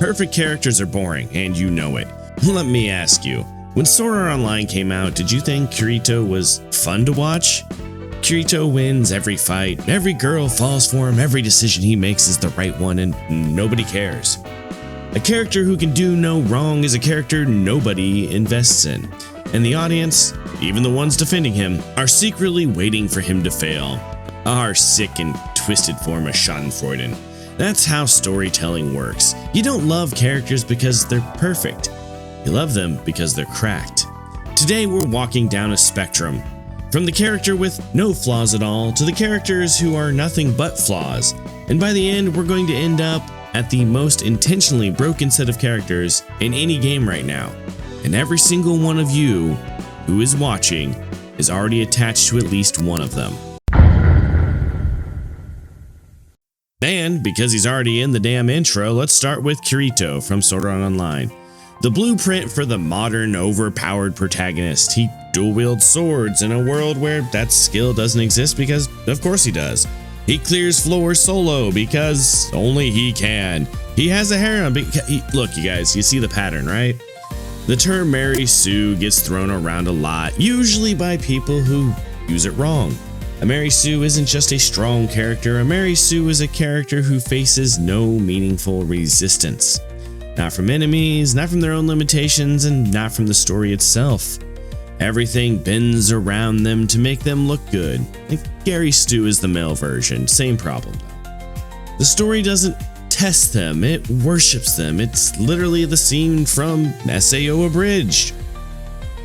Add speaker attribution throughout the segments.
Speaker 1: Perfect characters are boring, and you know it. Let me ask you, when Sword Art Online came out, did you think Kirito was fun to watch? Kirito wins every fight, every girl falls for him, every decision he makes is the right one, and nobody cares. A character who can do no wrong is a character nobody invests in, and the audience, even the ones defending him, are secretly waiting for him to fail. Our sick and twisted form of schadenfreude. That's how storytelling works. You don't love characters because they're perfect. You love them because they're cracked. Today we're walking down a spectrum, from the character with no flaws at all to the characters who are nothing but flaws. And by the end, we're going to end up at the most intentionally broken set of characters in any game right now. And every single one of you who is watching is already attached to at least one of them. And because he's already in the damn intro, let's start with Kirito from Sword Art Online. The blueprint for the modern, overpowered protagonist. He dual-wields swords in a world where that skill doesn't exist because, of course he does. He clears floors solo because only he can. He has a harem because look, you guys, you see the pattern, right? The term Mary Sue gets thrown around a lot, usually by people who use it wrong. A Mary Sue isn't just a strong character. A Mary Sue is a character who faces no meaningful resistance. Not from enemies, not from their own limitations, and not from the story itself. Everything bends around them to make them look good. Like Gary Stu is the male version, same problem though. The story doesn't test them, it worships them. It's literally the scene from SAO Abridged.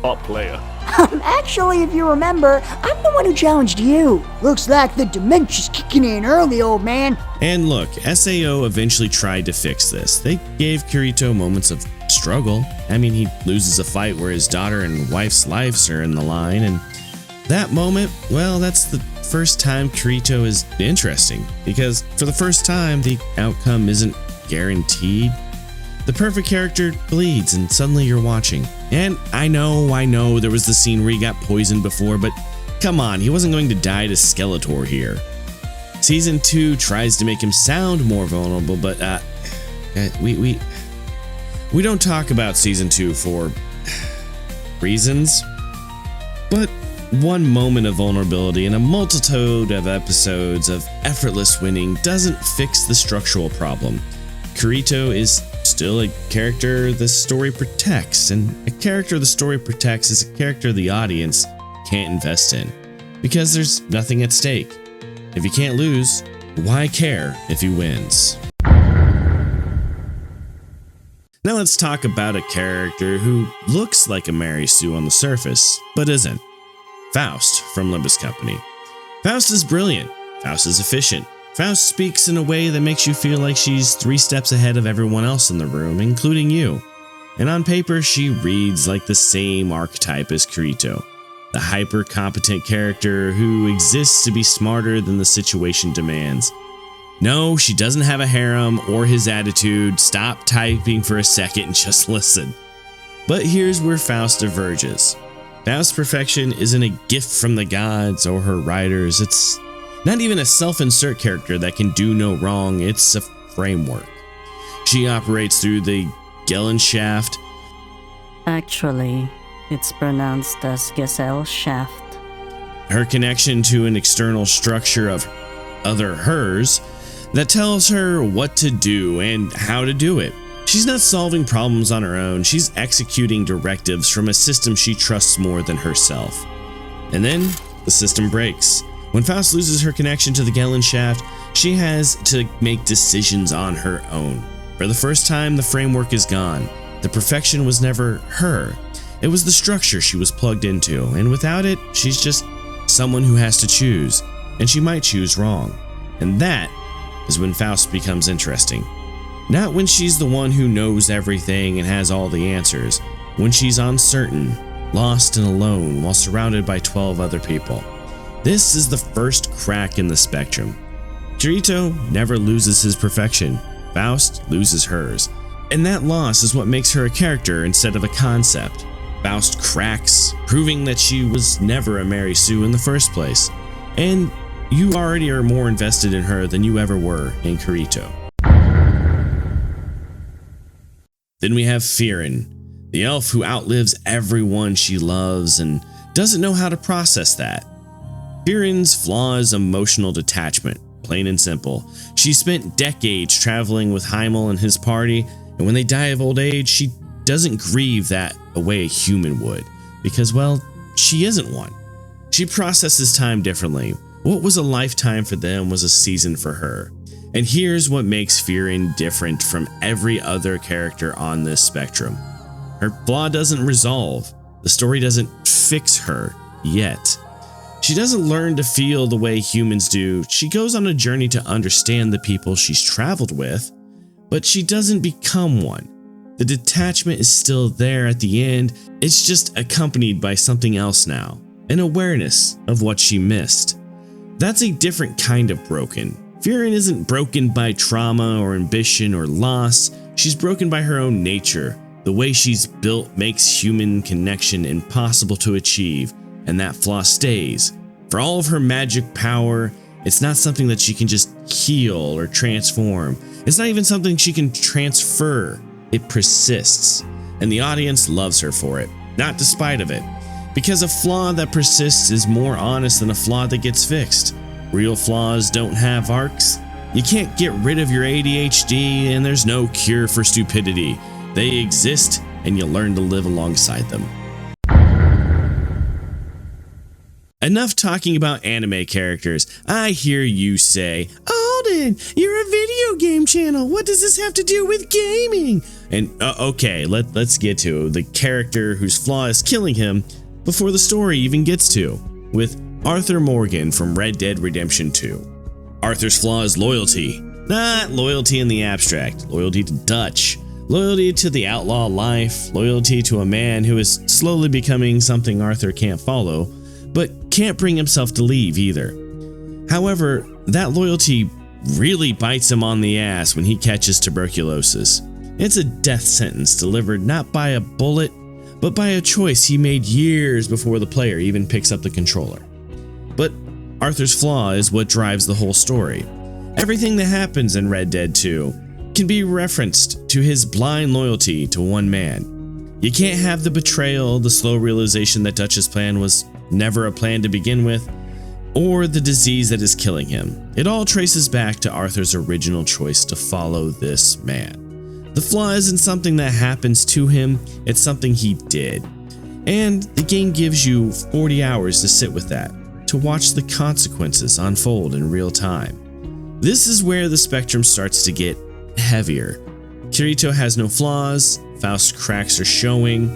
Speaker 2: Top player.
Speaker 3: Actually, if you remember, I'm the one who challenged you. Looks like the dementia's kicking in early, old man.
Speaker 1: And look, SAO eventually tried to fix this. They gave Kirito moments of struggle. I mean, he loses a fight where his daughter and wife's lives are in the line, and that moment, well, that's the first time Kirito is interesting, because for the first time, the outcome isn't guaranteed. The perfect character bleeds and suddenly you're watching. And I know, there was the scene where he got poisoned before, but come on, he wasn't going to die to Skeletor here. Season 2 tries to make him sound more vulnerable, but we don't talk about Season 2 for reasons. But one moment of vulnerability in a multitude of episodes of effortless winning doesn't fix the structural problem. Kirito is still a character the story protects, and a character the story protects is a character the audience can't invest in, because there's nothing at stake. If he can't lose, why care if he wins? Now let's talk about a character who looks like a Mary Sue on the surface, but isn't. Faust from Limbus Company. Faust is brilliant. Faust is efficient. Faust speaks in a way that makes you feel like she's 3 steps ahead of everyone else in the room, including you. And on paper, she reads like the same archetype as Kirito, the hyper-competent character who exists to be smarter than the situation demands. No, she doesn't have a harem or his attitude. Stop typing for a second and just listen. But here's where Faust diverges. Faust's perfection isn't a gift from the gods or her writers. It's not even a self-insert character that can do no wrong, it's a framework. She operates through the Gesellschaft.
Speaker 4: Actually, it's pronounced as Gesellschaft.
Speaker 1: Her connection to an external structure of other hers that tells her what to do and how to do it. She's not solving problems on her own, she's executing directives from a system she trusts more than herself. And then, the system breaks. When Faust loses her connection to the Gesellschaft, she has to make decisions on her own. For the first time, the framework is gone. The perfection was never her. It was the structure she was plugged into, and without it, she's just someone who has to choose, and she might choose wrong. And that is when Faust becomes interesting. Not when she's the one who knows everything and has all the answers, when she's uncertain, lost and alone while surrounded by 12 other people. This is the first crack in the spectrum. Kirito never loses his perfection. Faust loses hers. And that loss is what makes her a character instead of a concept. Faust cracks, proving that she was never a Mary Sue in the first place. And you already are more invested in her than you ever were in Kirito. Then we have Frieren, the elf who outlives everyone she loves and doesn't know how to process that. Frieren's flaw is emotional detachment, plain and simple. She spent decades traveling with 𝐼𝐸 and his party, and when they die of old age, she doesn't grieve that the way a human would, because, well, she isn't one. She processes time differently. What was a lifetime for them was a season for her. And here's what makes Frieren different from every other character on this spectrum. Her flaw doesn't resolve. The story doesn't fix her yet. She doesn't learn to feel the way humans do. She goes on a journey to understand the people she's traveled with, but she doesn't become one. The detachment is still there at the end. It's just accompanied by something else now, an awareness of what she missed. That's a different kind of broken. Frieren isn't broken by trauma or ambition or loss. She's broken by her own nature. The way she's built makes human connection impossible to achieve, and that flaw stays. For all of her magic power, it's not something that she can just heal or transform. It's not even something she can transfer. It persists, and the audience loves her for it, not despite of it. Because a flaw that persists is more honest than a flaw that gets fixed. Real flaws don't have arcs. You can't get rid of your ADHD, and there's no cure for stupidity. They exist, and you learn to live alongside them. Enough talking about anime characters. I hear you say, "Alden, you're a video game channel. What does this have to do with gaming?" And okay, let's get to the character whose flaw is killing him before the story even gets to, with Arthur Morgan from Red Dead Redemption 2. Arthur's flaw is loyalty. Not loyalty in the abstract, loyalty to Dutch, loyalty to the outlaw life, loyalty to a man who is slowly becoming something Arthur can't follow, but can't bring himself to leave either. However, that loyalty really bites him on the ass when he catches tuberculosis. It's a death sentence delivered not by a bullet, but by a choice he made years before the player even picks up the controller. But Arthur's flaw is what drives the whole story. Everything that happens in Red Dead 2 can be referenced to his blind loyalty to one man. You can't have the betrayal, the slow realization that Dutch's plan was never a plan to begin with, or the disease that is killing him. It all traces back to Arthur's original choice to follow this man. The flaw isn't something that happens to him, it's something he did. And the game gives you 40 hours to sit with that, to watch the consequences unfold in real time. This is where the spectrum starts to get heavier. Kirito has no flaws, Faust's cracks are showing,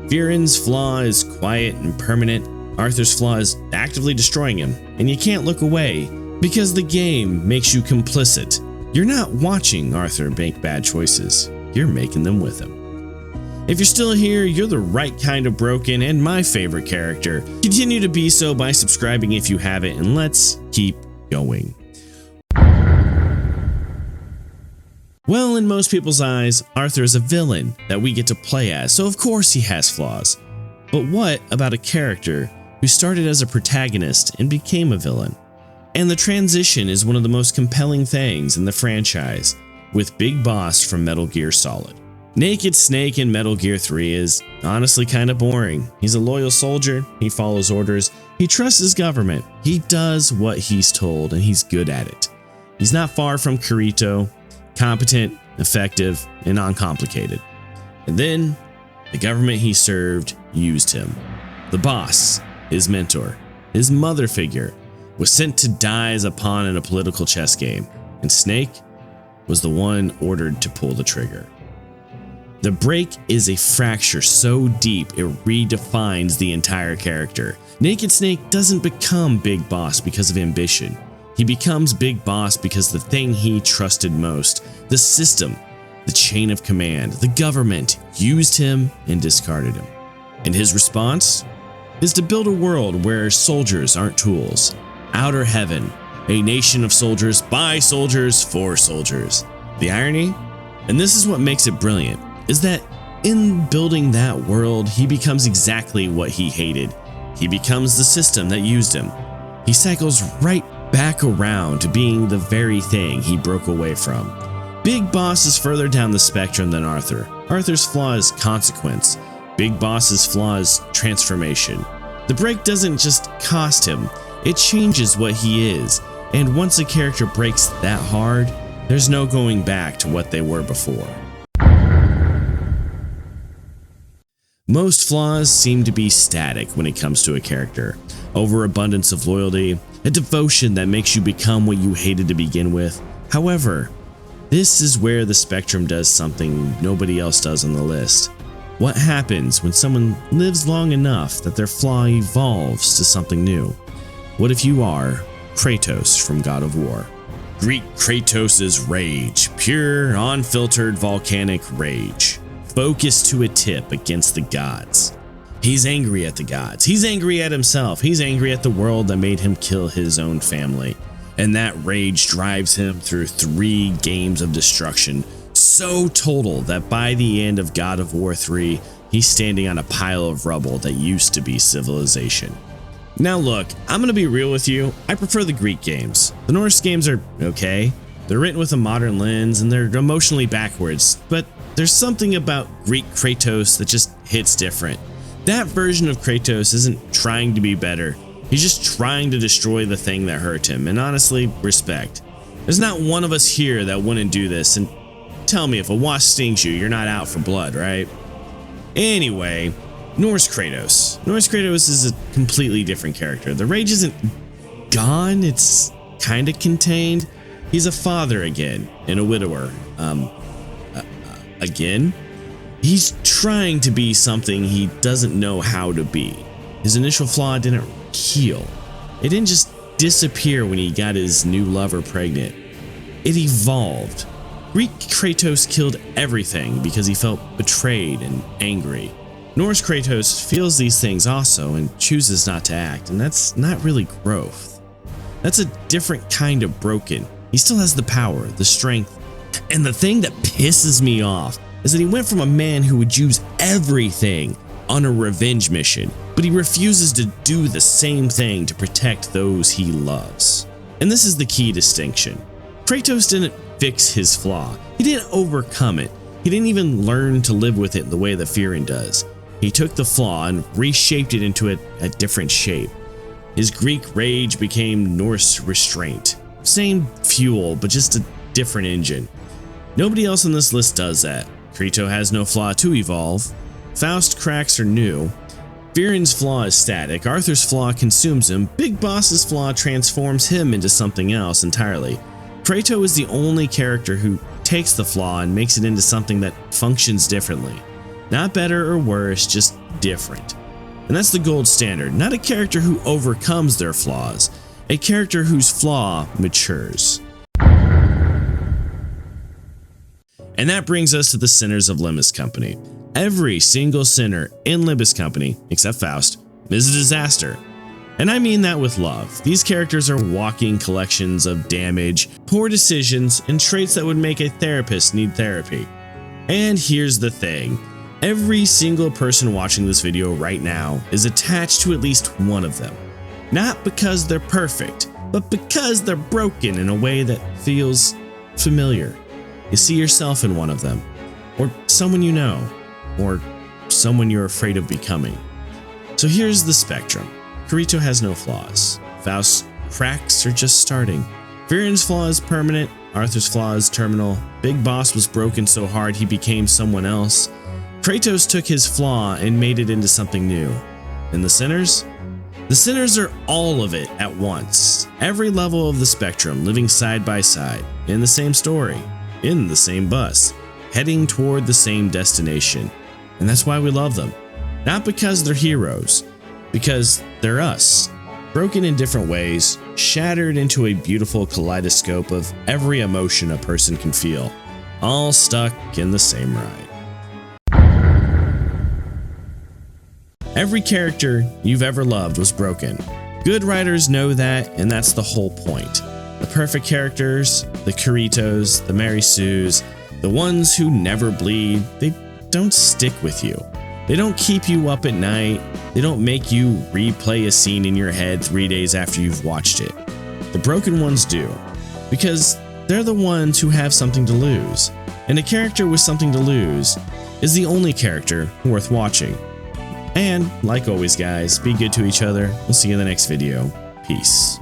Speaker 1: Frieren's flaw is quiet and permanent, Arthur's flaw is actively destroying him, and you can't look away because the game makes you complicit. You're not watching Arthur make bad choices, you're making them with him. If you're still here, you're the right kind of broken and my favorite character. Continue to be so by subscribing if you haven't, and let's keep going. Well, in most people's eyes, Arthur is a villain that we get to play as, so of course he has flaws. But what about a character who started as a protagonist and became a villain? And the transition is one of the most compelling things in the franchise, with Big Boss from Metal Gear Solid. Naked Snake in Metal Gear 3 is honestly kind of boring. He's a loyal soldier, he follows orders, he trusts his government, he does what he's told, and he's good at it. He's not far from Kirito, competent, effective, and uncomplicated. And then, the government he served used him. The boss, his mentor, his mother figure, was sent to die as a pawn in a political chess game, and Snake was the one ordered to pull the trigger. The break is a fracture so deep it redefines the entire character. Naked Snake doesn't become Big Boss because of ambition. He becomes Big Boss because the thing he trusted most, the system, the chain of command, the government, used him and discarded him. And his response is to build a world where soldiers aren't tools. Outer Heaven, a nation of soldiers by soldiers for soldiers. The irony, and this is what makes it brilliant, is that in building that world, he becomes exactly what he hated. He becomes the system that used him. He cycles right back around to being the very thing he broke away from. Big Boss is further down the spectrum than Arthur. Arthur's flaw is consequence. Big Boss's flaw is transformation. The break doesn't just cost him, it changes what he is, and once a character breaks that hard, there's no going back to what they were before. Most flaws seem to be static when it comes to a character. Overabundance of loyalty, a devotion that makes you become what you hated to begin with. However, this is where the spectrum does something nobody else does on the list. What happens when someone lives long enough that their flaw evolves to something new? What if you are Kratos from God of War? Greet Kratos' rage, pure, unfiltered volcanic rage, focused to a tip against the gods. He's angry at the gods, he's angry at himself, he's angry at the world that made him kill his own family. And that rage drives him through 3 games of destruction, so total that by the end of God of War 3, he's standing on a pile of rubble that used to be civilization. Now look, I'm gonna be real with you, I prefer the Greek games. The Norse games are okay, they're written with a modern lens and they're emotionally backwards, but there's something about Greek Kratos that just hits different. That version of Kratos isn't trying to be better, he's just trying to destroy the thing that hurt him, and honestly, respect. There's not one of us here that wouldn't do this, and tell me if a wasp stings you, you're not out for blood, right? Anyway, Norse Kratos. Norse Kratos is a completely different character. The rage isn't gone, it's kinda contained. He's a father again, and a widower. Again? He's trying to be something he doesn't know how to be. His initial flaw didn't heal. It didn't just disappear when he got his new lover pregnant. It evolved. Greek Kratos killed everything because he felt betrayed and angry. Norse Kratos feels these things also and chooses not to act, and that's not really growth. That's a different kind of broken. He still has the power, the strength, and the thing that pisses me off is that he went from a man who would use everything on a revenge mission, but he refuses to do the same thing to protect those he loves. And this is the key distinction. Kratos didn't fix his flaw. He didn't overcome it. He didn't even learn to live with it the way that Frieren does. He took the flaw and reshaped it into a different shape. His Greek rage became Norse restraint. Same fuel, but just a different engine. Nobody else on this list does that. Kirito has no flaw to evolve. Faust cracks are new. Frieren's flaw is static. Arthur's flaw consumes him. Big Boss's flaw transforms him into something else entirely. Kratos is the only character who takes the flaw and makes it into something that functions differently. Not better or worse, just different. And that's the gold standard. Not a character who overcomes their flaws, a character whose flaw matures. And that brings us to the Sinners of Limbus Company. Every single sinner in Limbus Company, except Faust, is a disaster. And I mean that with love. These characters are walking collections of damage, poor decisions, and traits that would make a therapist need therapy. And here's the thing. Every single person watching this video right now is attached to at least one of them. Not because they're perfect, but because they're broken in a way that feels familiar. You see yourself in one of them, or someone you know, or someone you're afraid of becoming. So here's the spectrum. Kirito has no flaws. Faust's cracks are just starting. Frieren's flaw is permanent. Arthur's flaw is terminal. Big Boss was broken so hard he became someone else. Kratos took his flaw and made it into something new. And the sinners? The sinners are all of it at once. Every level of the spectrum living side by side, in the same story, in the same bus, heading toward the same destination. And that's why we love them. Not because they're heroes, because they're us. Broken in different ways, shattered into a beautiful kaleidoscope of every emotion a person can feel, all stuck in the same ride. Every character you've ever loved was broken. Good writers know that, and that's the whole point. The perfect characters, the Kiritos, the Mary Sues, the ones who never bleed, they don't stick with you. They don't keep you up at night. They don't make you replay a scene in your head 3 days after you've watched it. The broken ones do, because they're the ones who have something to lose. And a character with something to lose is the only character worth watching. And like always guys, be good to each other. We'll see you in the next video. Peace.